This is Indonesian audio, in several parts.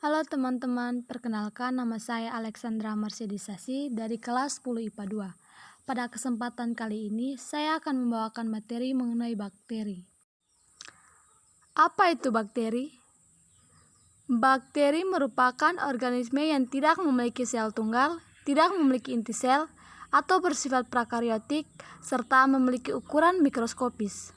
Halo teman-teman, perkenalkan nama saya Alexandra Mercedisasi dari kelas 10 IPA 2. Pada kesempatan kali ini, saya akan membawakan materi mengenai bakteri. Apa itu bakteri? Bakteri merupakan organisme yang tidak memiliki sel tunggal, tidak memiliki inti sel, atau bersifat prakaryotik, serta memiliki ukuran mikroskopis.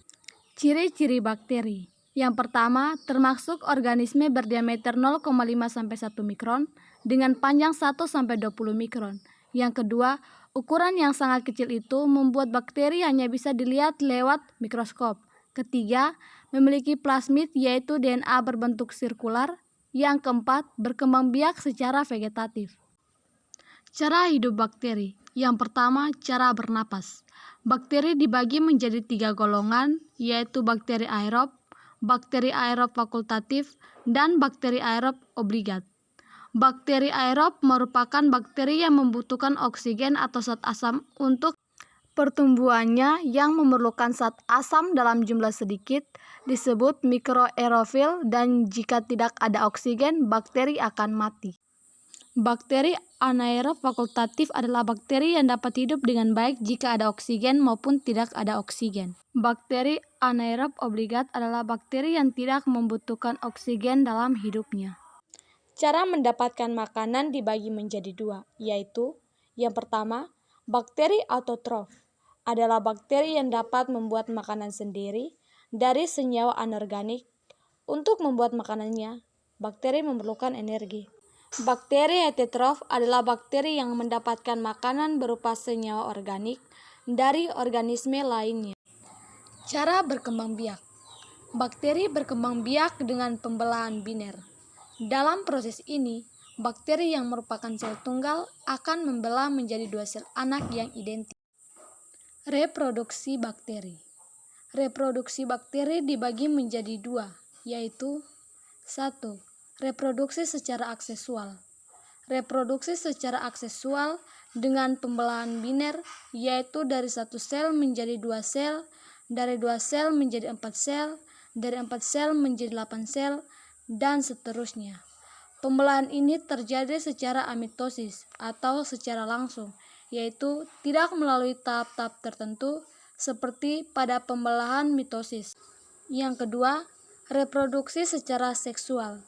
Ciri-ciri bakteri. Yang pertama, termasuk organisme berdiameter 0,5-1 mikron dengan panjang 1-20 mikron. Yang kedua, ukuran yang sangat kecil itu membuat bakteri hanya bisa dilihat lewat mikroskop. Ketiga, memiliki plasmid yaitu DNA berbentuk sirkular. Yang keempat, berkembang biak secara vegetatif. Cara hidup bakteri. Yang pertama, cara bernapas. Bakteri dibagi menjadi 3 golongan, yaitu bakteri aerob fakultatif, dan bakteri aerob obligat. Bakteri aerob merupakan bakteri yang membutuhkan oksigen atau zat asam untuk pertumbuhannya, yang memerlukan zat asam dalam jumlah sedikit, disebut mikroaerofil, dan jika tidak ada oksigen, bakteri akan mati. Bakteri anaerob fakultatif adalah bakteri yang dapat hidup dengan baik jika ada oksigen maupun tidak ada oksigen. Bakteri anaerob obligat adalah bakteri yang tidak membutuhkan oksigen dalam hidupnya. Cara mendapatkan makanan dibagi menjadi 2, yaitu yang pertama, bakteri autotrof adalah bakteri yang dapat membuat makanan sendiri dari senyawa anorganik. Untuk membuat makanannya, bakteri memerlukan energi. Bakteri heterotrof adalah bakteri yang mendapatkan makanan berupa senyawa organik dari organisme lainnya. Cara berkembang biak. Bakteri berkembang biak dengan pembelahan biner. Dalam proses ini, bakteri yang merupakan sel tunggal akan membelah menjadi 2 sel anak yang identik. Reproduksi bakteri. Reproduksi bakteri dibagi menjadi 2, yaitu 1. Reproduksi secara aksesual. Reproduksi secara aksesual dengan pembelahan biner, yaitu dari 1 sel menjadi 2 sel, dari 2 sel menjadi 4 sel, dari 4 sel menjadi 8 sel, dan seterusnya. Pembelahan ini terjadi secara amitosis atau secara langsung, yaitu tidak melalui tahap-tahap tertentu seperti pada pembelahan mitosis. Yang kedua, reproduksi secara seksual,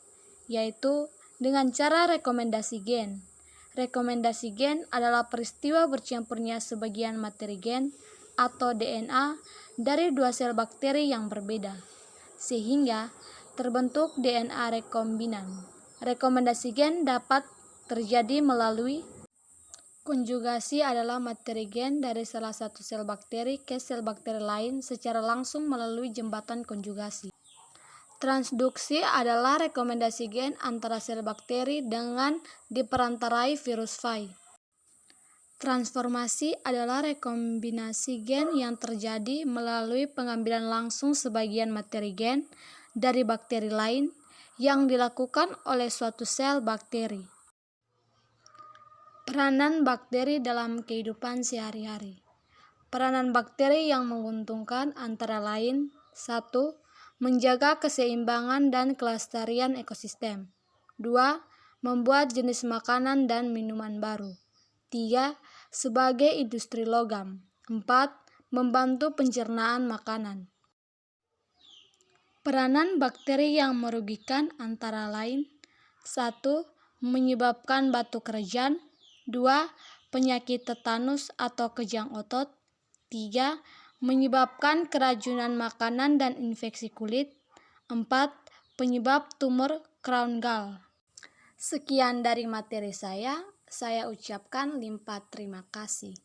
yaitu dengan cara rekomendasi gen. Rekomendasi gen adalah peristiwa bercampurnya sebagian materi gen atau DNA dari 2 sel bakteri yang berbeda, sehingga terbentuk DNA rekombinan. Rekomendasi gen dapat terjadi melalui konjugasi adalah materi gen dari salah satu sel bakteri ke sel bakteri lain secara langsung melalui jembatan konjugasi. Transduksi adalah rekomendasi gen antara sel bakteri dengan diperantarai virus Vi. Transformasi adalah rekombinasi gen yang terjadi melalui pengambilan langsung sebagian materi gen dari bakteri lain yang dilakukan oleh suatu sel bakteri. Peranan bakteri dalam kehidupan sehari-hari. Peranan bakteri yang menguntungkan antara lain 1. Menjaga keseimbangan dan kelestarian ekosistem. 2. Membuat jenis makanan dan minuman baru. 3. Sebagai industri logam. 4. Membantu pencernaan makanan. Peranan bakteri yang merugikan antara lain 1. Menyebabkan batu kerajaan. 2. Penyakit tetanus atau kejang otot. 3. Menyebabkan keracunan makanan dan infeksi kulit. 4. Penyebab tumor crown gall. Sekian dari materi saya ucapkan limpah terima kasih.